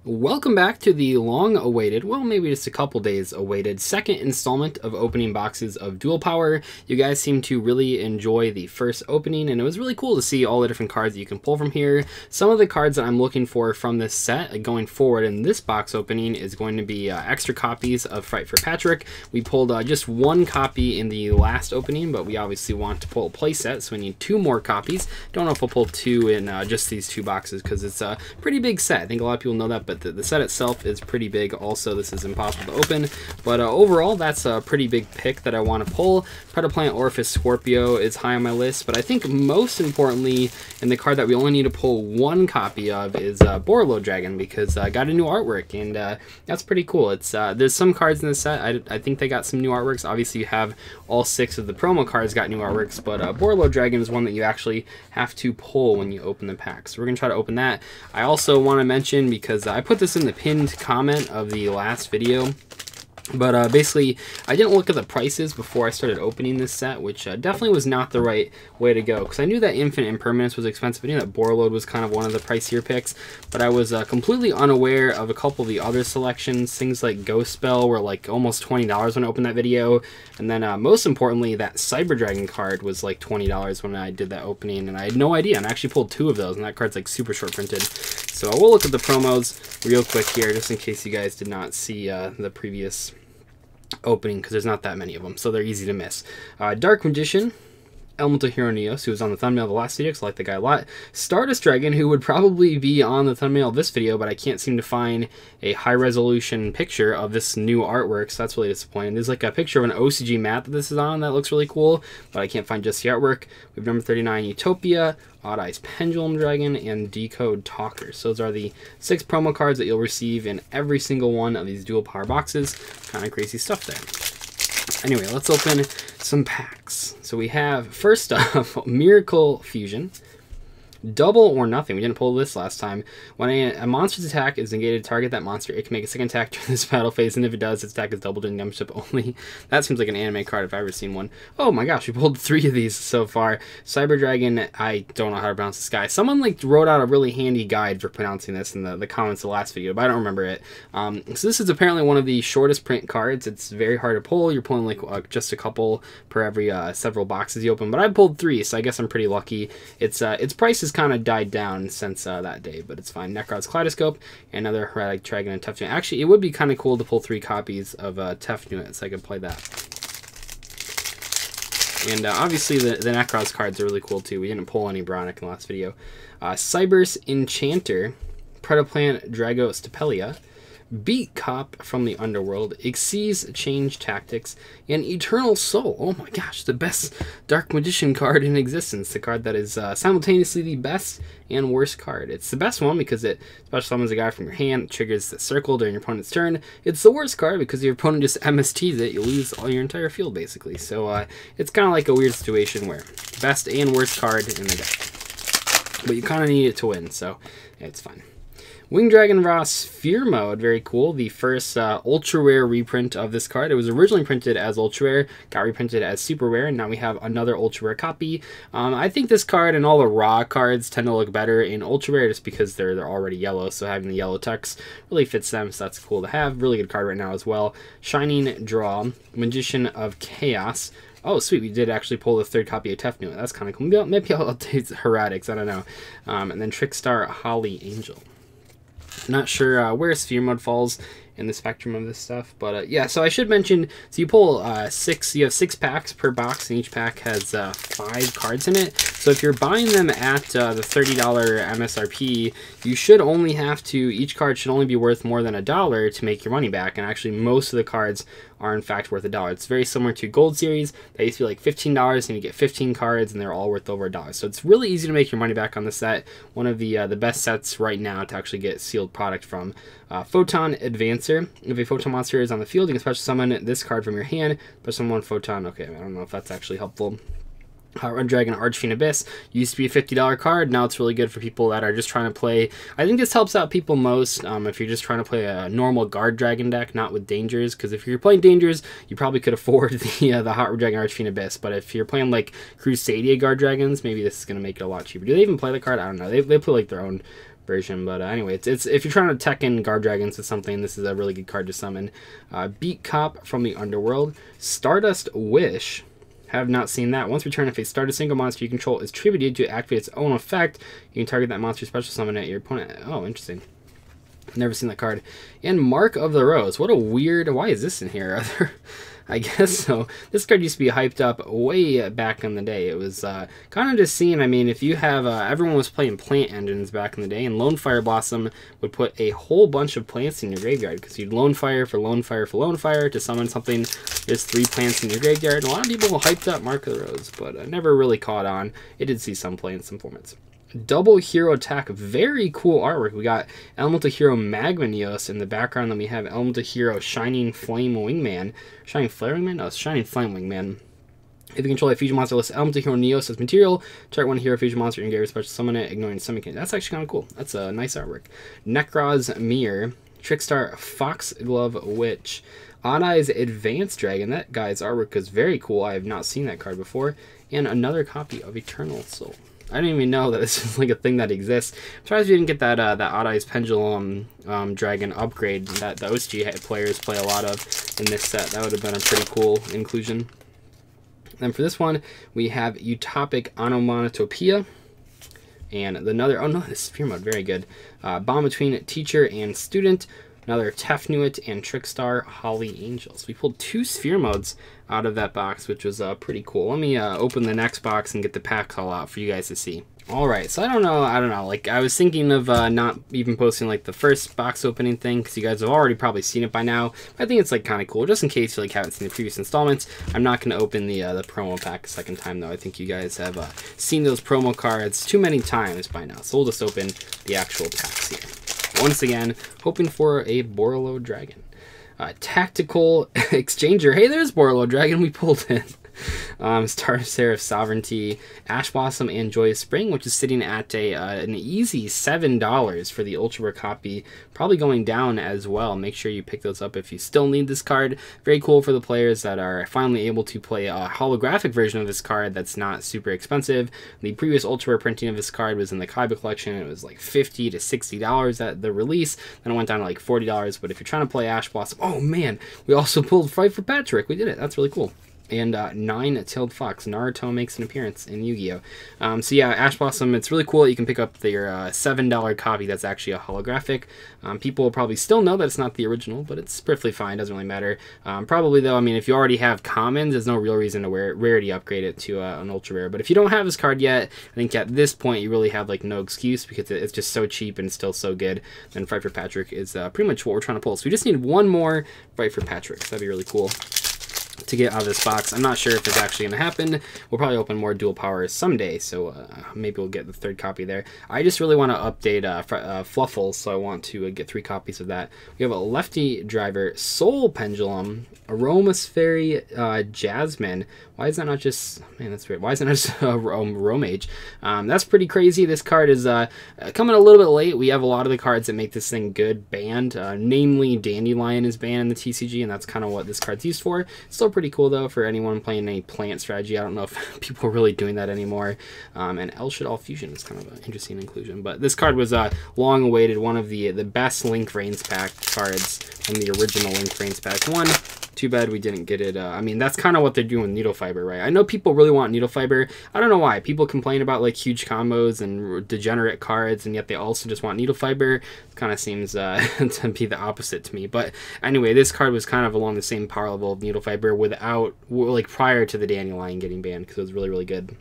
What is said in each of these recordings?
Welcome back to the long-awaited, well, maybe just a couple days awaited, second installment of opening boxes of Dual Power. You guys seem to really enjoy the first opening, and it was really cool to see all the different cards that you can pull from here. Some of the cards that I'm looking for from this set going forward in this box opening is going to be extra copies of Frightfur Patchwork. We pulled just one copy in the last opening, but we obviously want to pull a playset, so we need two more copies. Don't know if we'll pull two in just these two boxes, because it's a pretty big set. I think a lot of people know that, but the set itself is pretty big. Also, this is impossible to open, but overall, that's a pretty big pick that I want to pull. Predaplant Orifice Scorpio is high on my list, but I think most importantly, in the card that we only need to pull one copy of is Borlo Dragon, because I got a new artwork, and that's pretty cool. It's there's some cards in the set, I think they got some new artworks. Obviously, you have all 6 of the promo cards got new artworks, but Borlo Dragon is one that you actually have to pull when you open the pack. So we're going to try to open that. I also want to mention, because I put this in the pinned comment of the last video, but basically, I didn't look at the prices before I started opening this set, which definitely was not the right way to go, because I knew that Infinite Impermanence was expensive. I knew that Borreload was kind of one of the pricier picks, but I was completely unaware of a couple of the other selections. Things like Ghost Spell were like almost $20 when I opened that video, and then most importantly, that Cyber Dragon card was like $20 when I did that opening, and I had no idea, and I actually pulled 2 of those, and that card's like super short printed. So we'll look at the promos real quick here, just in case you guys did not see the previous opening, because there's not that many of them, so they're easy to miss. Dark Magician, Elemental Hero Neos, who was on the thumbnail of the last video, because I like the guy a lot. Stardust Dragon, who would probably be on the thumbnail of this video, but I can't seem to find a high-resolution picture of this new artwork, so that's really disappointing. There's like a picture of an OCG map that this is on that looks really cool, but I can't find just the artwork. We have number 39, Utopia, Odd Eyes Pendulum Dragon, and Decode Talker. So those are the 6 promo cards that you'll receive in every single one of these Dual Power boxes. Kind of crazy stuff there. Anyway, let's open some packs. So we have, first off, Miracle Fusion. Double or Nothing. We didn't pull this last time. When a monster's attack is negated to target that monster, it can make a second attack during this battle phase, and if it does, its attack is doubled in membership only. That seems like an anime card if I've ever seen one. Oh my gosh, we pulled 3 of these so far. Cyber Dragon, I don't know how to pronounce this guy. Someone like wrote out a really handy guide for pronouncing this in the comments of the last video, but I don't remember it. So this is apparently one of the shortest print cards. It's very hard to pull. You're pulling like just a couple per every several boxes you open, but I pulled 3, so I guess I'm pretty lucky. Its price is kind of died down since that day, but it's fine. Necrod's Kaleidoscope, another Heretic Dragon, and Tefnuit. Actually, it would be kind of cool to pull 3 copies of Tefnuit, so I could play that. And obviously, the Necrod's cards are really cool too. We didn't pull any Bronic in the last video. Cyber's Enchanter, Predaplant Dragos Tapelia, Beat Cop from the Underworld, Xyz Change Tactics, and Eternal Soul. Oh my gosh, the best Dark Magician card in existence. The card that is simultaneously the best and worst card. It's the best one because it special summons a guy from your hand, it triggers the circle during your opponent's turn. It's the worst card because your opponent just MSTs it, you lose all your entire field basically. So it's kind of like a weird situation where best and worst card in the deck. But you kind of need it to win, so yeah, it's fine. Winged Dragon Raw Sphere Mode, very cool. The first ultra rare reprint of this card. It was originally printed as ultra rare, got reprinted as super rare, and now we have another ultra rare copy. I think this card and all the raw cards tend to look better in ultra rare just because they're already yellow, so having the yellow text really fits them, so that's cool to have. Really good card right now as well. Shining Draw, Magician of Chaos. Oh, sweet, we did actually pull the 3rd copy of Tefnuit. That's kind of cool. Maybe I'll do Heretics, I don't know. And then Trickstar Holly Angel. Not sure where Sphere Mode falls in the spectrum of this stuff, but yeah, so I should mention, so you pull 6, you have 6 packs per box, and each pack has 5 cards in it. So if you're buying them at the $30 MSRP, you should only have to, each card should only be worth more than $1 to make your money back, and actually most of the cards are in fact worth $1. It's very similar to Gold Series. They used to be like $15, and you get 15 cards, and they're all worth over $1. So it's really easy to make your money back on the set. One of the best sets right now to actually get sealed product from. Photon Advancer. If a Photon monster is on the field, you can special summon this card from your hand. But someone Photon. Okay, I don't know if that's actually helpful. Red Dragon Archfiend Abyss used to be a $50 card. Now it's really good for people that are just trying to play. I think this helps out people most if you're just trying to play a normal Guard Dragon deck, not with Dangers. Because if you're playing Dangers, you probably could afford the Hot Red Dragon Archfiend Abyss. But if you're playing like Crusadia Guard Dragons, maybe this is going to make it a lot cheaper. Do they even play the card? I don't know. They play like their own version. But anyway, it's if you're trying to tech in guard dragons with something, this is a really good card to summon. Beat Cop from the Underworld. Stardust Wish. Have not seen that. Once returned, if a stardust single monster you control is tributed to activate its own effect, you can target that monster special summon at your opponent. Oh, interesting. Never seen that card. And Mark of the Rose. What a weird... Why is this in here? I guess so. This card used to be hyped up way back in the day. It was kind of just seen. I mean, if you have... everyone was playing plant engines back in the day, and Lone Fire Blossom would put a whole bunch of plants in your graveyard, because you'd Lone Fire for Lone Fire for Lone Fire to summon something. There's 3 plants in your graveyard. A lot of people hyped up Mark of the Rose, but never really caught on. It did see some play in some formats. Double Hero Attack, very cool artwork. We got Elemental Hero Magmanios in the background, then we have Elemental Hero Shining Flame Wingman. Shining Flare Wingman? No, it's Shining Flame Wingman. If you control a fusion monster, list Elemental Hero Neos as material, target one hero fusion monster and get a special summon it, ignoring summon. That's actually kind of cool. That's a nice artwork. Nekroz Mirror, Trickstar Foxglove Witch, Odd Eyes Advanced Dragon. That guy's artwork is very cool. I have not seen that card before. And another copy of Eternal Soul. I didn't even know that this is like a thing that exists. I'm surprised we didn't get that that Odd Eyes Pendulum Dragon upgrade that the OSG players play a lot of in this set. That would have been a pretty cool inclusion. Then for this one, we have Utopic Onomatopoeia. And another, oh no, this is Sphere Mode, very good. Bond Between Teacher and Student. Another Tefnuit and Trickstar Holly Angels. We pulled 2 Sphere Modes out of that box, which was pretty cool. Let me open the next box and get the packs all out for you guys to see. Alright, so I don't know, like I was thinking of not even posting like the first box opening thing, because you guys have already probably seen it by now. But I think it's like kind of cool, just in case you like haven't seen the previous installments. I'm not going to open the promo pack a second time though. I think you guys have seen those promo cards too many times by now, so we'll just open the actual packs here. Once again, hoping for a Borreload Dragon. Tactical Exchanger. Hey, there's Borreload Dragon. We pulled in. Star Seraph Sovereignty, Ash Blossom, and Joyous Spring, which is sitting at an easy $7 for the Ultra Rare copy. Probably going down as well. Make sure you pick those up if you still need this card. Very cool for the players that are finally able to play a holographic version of this card that's not super expensive. The previous Ultra Rare printing of this card was in the Kaiba collection. It was like $50 to $60 at the release. Then it went down to like $40. But if you're trying to play Ash Blossom, oh man, we also pulled Frightfur Patchwork. We did it. That's really cool. And Nine-Tailed Fox. Naruto makes an appearance in Yu-Gi-Oh! So yeah, Ash Blossom, it's really cool that you can pick up their $7 copy that's actually a holographic. People will probably still know that it's not the original, but it's perfectly fine, doesn't really matter. Probably though, I mean, if you already have commons, there's no real reason to rarity upgrade it to an ultra rare. But if you don't have this card yet, I think at this point you really have like no excuse, because it's just so cheap and still so good. And Frightfur Patchwork is pretty much what we're trying to pull. So we just need one more Frightfur Patchwork, so that'd be really cool to get out of this box. I'm not sure if it's actually going to happen. We'll probably open more dual powers someday, so maybe we'll get the 3rd copy there. I just really want to update Fluffles, so I want to get 3 copies of that. We have a Lefty Driver, Soul Pendulum, Aromaspheri Jasmine. Why is that not just... Man, that's weird. Why is that not just Romage? That's pretty crazy. This card is coming a little bit late. We have a lot of the cards that make this thing good banned. Namely, Dandelion is banned in the TCG, and that's kind of what this card's used for. Still pretty cool, though, for anyone playing any plant strategy. I don't know if people are really doing that anymore. And El Shaddoll Fusion is kind of an interesting inclusion. But this card was long awaited. One of the best Link Reigns pack cards from the original Link Reigns pack 1. Too bad we didn't get it. I mean, that's kind of what they're doing with Needle Fiber, right? I know people really want Needle Fiber. I don't know why. People complain about like huge combos and degenerate cards, and yet they also just want Needle Fiber. Kind of seems to be the opposite to me. But anyway, this card was kind of along the same power level of Needle Fiber without, like, prior to the Dandelion getting banned, because it was really, really good.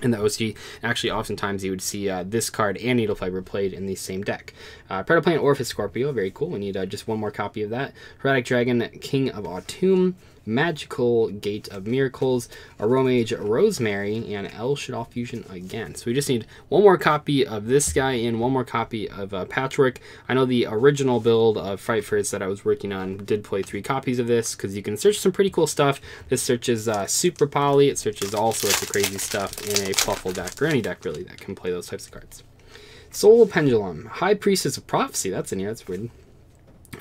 In the OC, actually, oftentimes you would see this card and Needle Fiber played in the same deck. Predaplant Orphis Scorpio, very cool. We need just one more copy of that. Heretic Dragon, King of Autumn, Magical Gate of Miracles, Aromage Rosemary, and El Shaddoll Fusion again. So we just need one more copy of this guy and one more copy of Patchwork. I know the original build of Frightfur that I was working on did play 3 copies of this, because you can search some pretty cool stuff. This searches Super Poly, it searches all sorts of crazy stuff in a Fluffle deck, or any deck really that can play those types of cards. Soul Pendulum, High Priestess of Prophecy, that's in here, that's weird.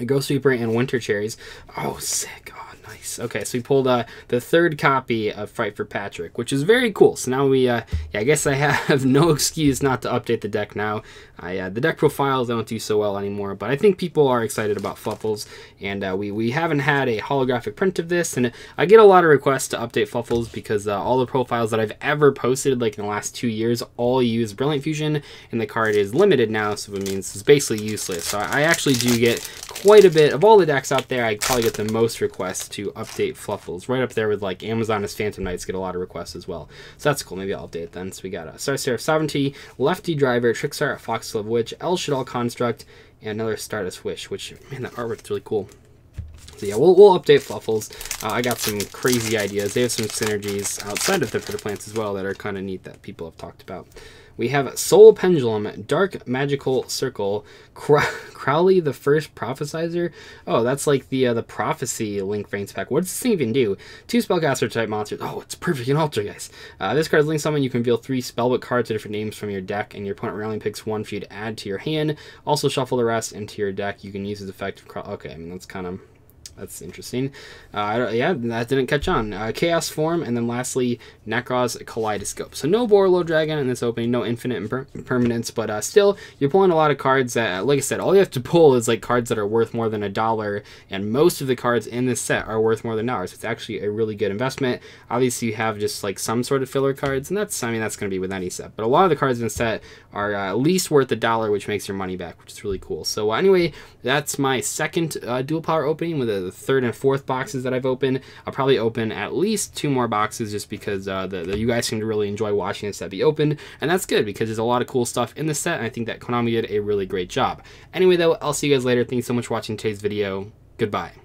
Ghost Sweeper and Winter Cherries. Oh, sick. Oh, Nice. Okay, so we pulled the third copy of Frightfur Patchwork, which is very cool. So now we, yeah, I guess I have no excuse not to update the deck now. The deck profiles don't do so well anymore, but I think people are excited about Fluffles, and we haven't had a holographic print of this, and I get a lot of requests to update Fluffles because all the profiles that I've ever posted, like in the last 2 years, all use Brilliant Fusion, and the card is limited now, so it means it's basically useless. So I actually do get quite a bit of all the decks out there. I probably get the most requests to update Fluffles, right up there with like Amazon's Phantom Knights get a lot of requests as well. So that's cool. Maybe I'll update it then. So we got a Star Seraph Sovereignty, Lefty Driver, Trickstar, Foxglove Witch, El Shaddoll Construct, and another Stardust Wish, which, man, that artwork's really cool. So yeah, we'll update Fluffles. I got some crazy ideas. They have some synergies outside of the Critter Plants as well that are kind of neat that people have talked about. We have Soul Pendulum, Dark Magical Circle, Crowley the First Prophesizer. Oh, that's like the Prophecy Link Frames pack. What does this thing even do? 2 Spellcaster type monsters. Oh, it's perfect in Ultra, guys. This card's Link Summon. You can reveal 3 Spellbook cards with different names from your deck, and your opponent randomly picks 1 for you to add to your hand. Also shuffle the rest into your deck. You can use this effect. Okay, I mean, that's kind of... That's interesting. Yeah, that didn't catch on. Chaos Form, and then lastly, Nekroz Kaleidoscope. So no Borreload Dragon in this opening, no Infinite Impermanence, but still, you're pulling a lot of cards that, like I said, all you have to pull is like cards that are worth more than $1, and most of the cards in this set are worth more than $1. So it's actually a really good investment. Obviously, you have just like some sort of filler cards, and that's, I mean, that's going to be with any set. But a lot of the cards in the set are at least worth $1, which makes your money back, which is really cool. So anyway, that's my second dual power opening with the third and fourth boxes that I've opened. I'll probably open at least 2 more boxes just because you guys seem to really enjoy watching this set be opened, and that's good because there's a lot of cool stuff in the set, and I think that Konami did a really great job. Anyway, though, I'll see you guys later. Thank you so much for watching today's video. Goodbye.